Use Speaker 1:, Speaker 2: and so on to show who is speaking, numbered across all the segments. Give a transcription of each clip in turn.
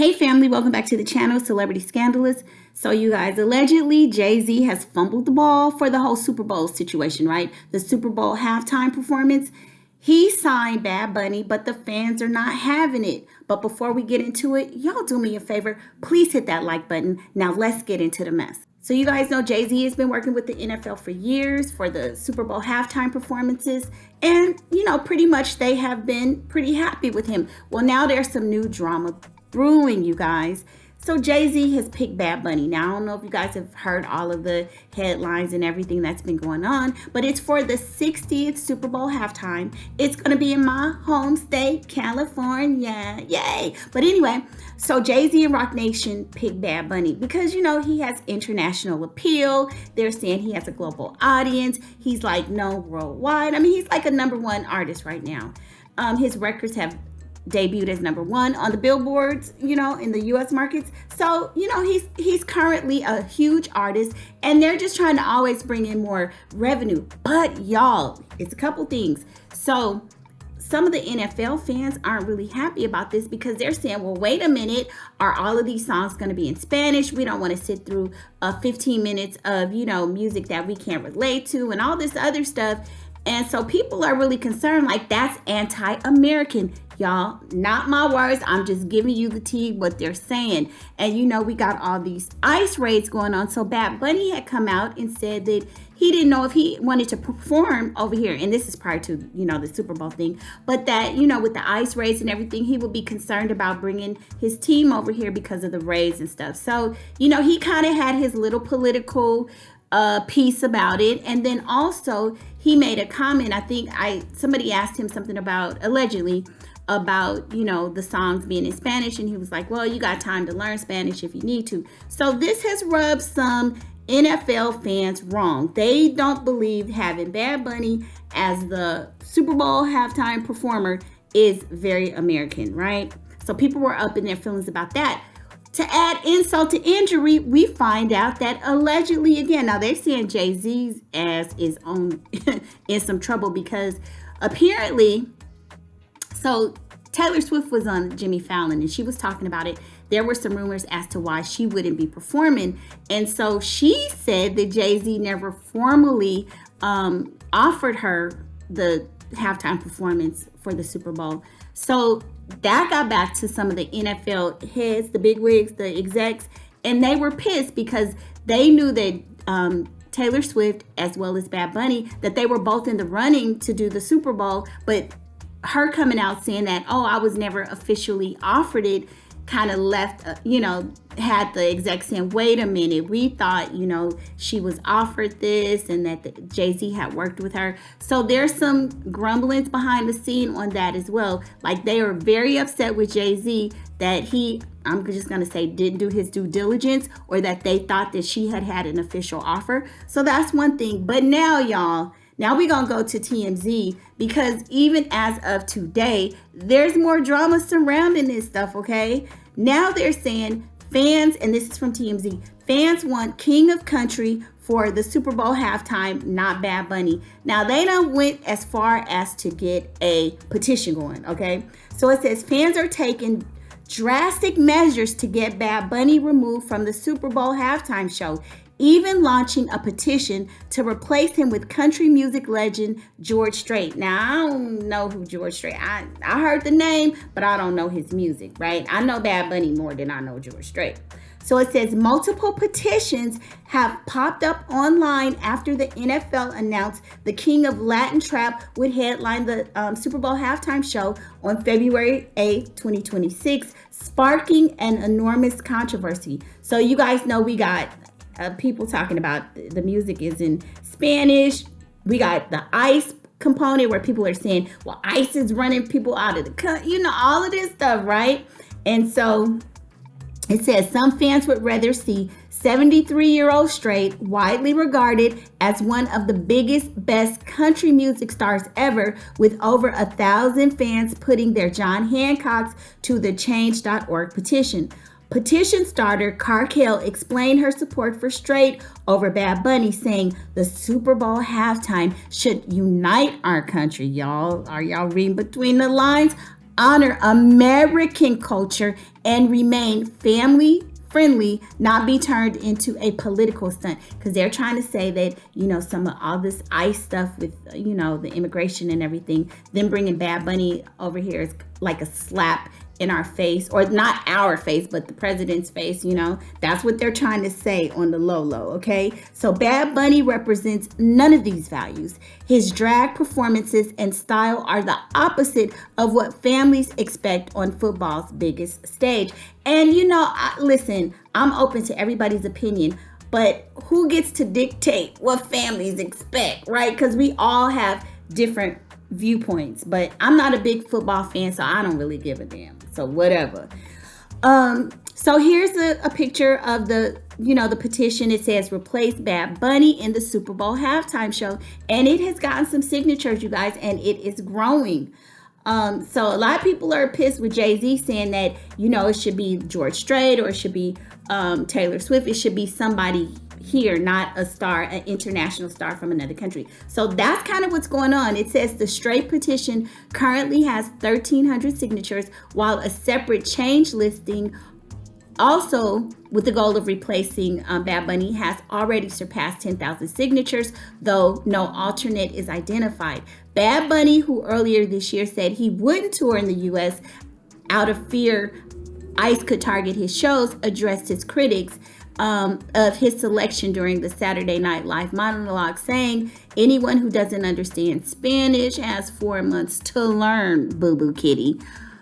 Speaker 1: Hey family, welcome back to the channel, Celebrity Scandalous. So you guys, allegedly Jay-Z has fumbled the ball for the whole Super Bowl situation, right? The Super Bowl halftime performance. He signed Bad Bunny, but the fans are not having it. But before we get into it, y'all do me a favor, please hit that like button. Now let's get into the mess. So you guys know Jay-Z has been working with the NFL for years for the Super Bowl halftime performances. And, pretty much they have been pretty happy with him. Well, now there's some new drama brewing, you guys. So Jay-Z has picked Bad Bunny. Now, I don't know if you guys have heard all of the headlines and everything that's been going on, but it's for the 60th Super Bowl halftime. It's going to be in my home state, California. Yay! But anyway, so Jay-Z and Roc Nation picked Bad Bunny because, he has international appeal. They're saying he has a global audience. He's like known worldwide. I mean, he's like a #1 artist right now. His records have debuted as #1 on the billboards, in the U.S. markets. So, he's currently a huge artist, and they're just trying to always bring in more revenue. But y'all, it's a couple things. So some of the NFL fans aren't really happy about this because they're saying, well, wait a minute, are all of these songs going to be in Spanish? We don't want to sit through 15 minutes of, music that we can't relate to and all this other stuff. And so people are really concerned, like that's anti-American. Y'all, not my words. I'm just giving you the tea, what they're saying. And we got all these ICE raids going on. So Bad Bunny had come out and said that he didn't know if he wanted to perform over here. And this is prior to, the Super Bowl thing. But that, with the ICE raids and everything, he would be concerned about bringing his team over here because of the raids and stuff. So, he kind of had his little political piece about it. And then also he made a comment. I think somebody asked him something about, allegedly, about the songs being in Spanish, and he was like, well, you got time to learn Spanish if you need to. So this has rubbed some NFL fans wrong. They don't believe having Bad Bunny as the Super Bowl halftime performer is very American, right? So people were up in their feelings about that. To add insult to injury, we find out that allegedly, again, now they're saying Jay-Z's ass is in some trouble because apparently, so Taylor Swift was on Jimmy Fallon and she was talking about it. There were some rumors as to why she wouldn't be performing. And so she said that Jay-Z never formally offered her the halftime performance for the Super Bowl. So that got back to some of the NFL heads, the bigwigs, the execs, and they were pissed because they knew that Taylor Swift as well as Bad Bunny, that they were both in the running to do the Super Bowl, but her coming out saying that, oh, I was never officially offered it, kind of left, had the exec saying, wait a minute, we thought, she was offered this and that Jay-Z had worked with her. So there's some grumblings behind the scene on that as well. Like they are very upset with Jay-Z that I'm just going to say, didn't do his due diligence, or that they thought that she had an official offer. So that's one thing. But now, y'all, now we're going to go to TMZ because even as of today, there's more drama surrounding this stuff, okay? Now they're saying fans, and this is from TMZ, fans want King of Country for the Super Bowl halftime, not Bad Bunny. Now they done went as far as to get a petition going, okay? So it says fans are taking drastic measures to get Bad Bunny removed from the Super Bowl halftime show, even launching a petition to replace him with country music legend George Strait. Now, I don't know who George Strait. I heard the name, but I don't know his music, right? I know Bad Bunny more than I know George Strait. So it says multiple petitions have popped up online after the NFL announced the King of Latin Trap would headline the Super Bowl halftime show on February 8th, 2026, sparking an enormous controversy. So you guys know we got people talking about the music is in Spanish. We got the ICE component where people are saying, well, ICE is running people out of the country, all of this stuff, right? And so it says some fans would rather see 73-year-old Strait, widely regarded as one of the biggest, best country music stars ever, with over 1,000 fans putting their John Hancocks to the change.org petition. Petition starter Carkel explained her support for Strait over Bad Bunny, saying the Super Bowl halftime should unite our country. Y'all, are y'all reading between the lines? honor American culture, and remain family friendly, not be turned into a political stunt. Because they're trying to say that, some of all this ICE stuff with, the immigration and everything, them bringing Bad Bunny over here is like a slap in our face, or not our face, but the president's face. That's what they're trying to say on the low, okay? So Bad Bunny represents none of these values. His drag performances and style are the opposite of what families expect on football's biggest stage. And listen, I'm open to everybody's opinion, but who gets to dictate what families expect, right? Because we all have different viewpoints, but I'm not a big football fan, so I don't really give a damn. So whatever. So here's a picture of the petition. It says replace Bad Bunny in the Super Bowl halftime show, and it has gotten some signatures, you guys, and it is growing. So a lot of people are pissed with Jay-Z saying that, it should be George Strait, or it should be Taylor Swift. It should be somebody here, not a star, an international star from another country. So that's kind of what's going on. It says the Strait petition currently has 1,300 signatures, while a separate change listing, also with the goal of replacing Bad Bunny, has already surpassed 10,000 signatures, though no alternate is identified. Bad Bunny, who earlier this year said he wouldn't tour in the U.S. out of fear ICE could target his shows, addressed his critics of his selection during the Saturday Night Live monologue, saying, anyone who doesn't understand Spanish has 4 months to learn, boo-boo kitty.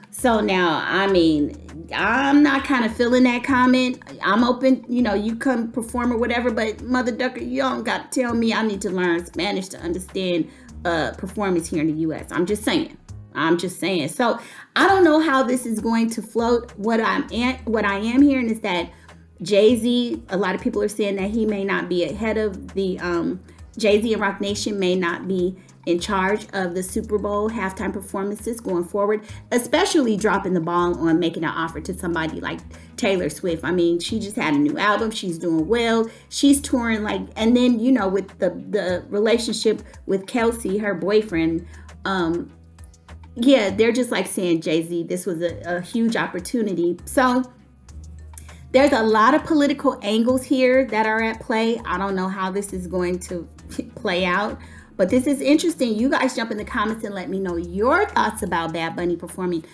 Speaker 1: So now, I'm not kind of feeling that comment. I'm open, you come perform or whatever, but mother ducker, you don't got to tell me I need to learn Spanish to understand performance here in the U.S. I'm just saying. So I don't know how this is going to float. What I am hearing is that Jay-Z, a lot of people are saying that he may not be ahead of the Jay-Z and Roc Nation may not be in charge of the Super Bowl halftime performances going forward, especially dropping the ball on making an offer to somebody like Taylor Swift. She just had a new album. She's doing well. She's touring and then, with the relationship with Kelsey, her boyfriend, they're just saying, Jay-Z, this was a huge opportunity. So there's a lot of political angles here that are at play. I don't know how this is going to play out, but this is interesting. You guys jump in the comments and let me know your thoughts about Bad Bunny performing.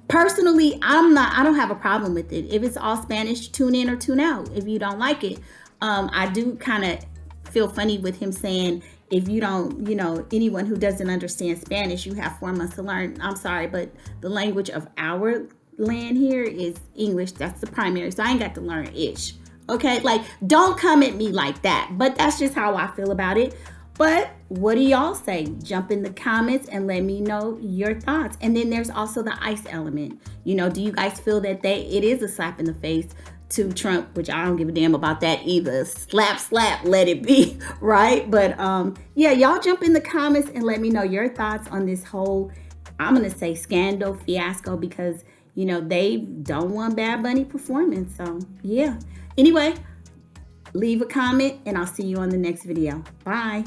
Speaker 1: Personally, I don't have a problem with it. If it's all Spanish, tune in or tune out. If you don't like it, I do kind of feel funny with him saying, if you don't, anyone who doesn't understand Spanish, you have 4 months to learn. I'm sorry, but the language of our land here is English. That's the primary, so I ain't got to learn ish. Okay, don't come at me like that, but that's just how I feel about it. But what do y'all say? Jump in the comments and let me know your thoughts. And then there's also the ICE element. Do you guys feel that it is a slap in the face to Trump, which I don't give a damn about that either. Slap, let it be, right? But y'all jump in the comments and let me know your thoughts on this whole, I'm gonna say, scandal, fiasco, because they don't want Bad Bunny performing. So yeah. Anyway, leave a comment and I'll see you on the next video. Bye.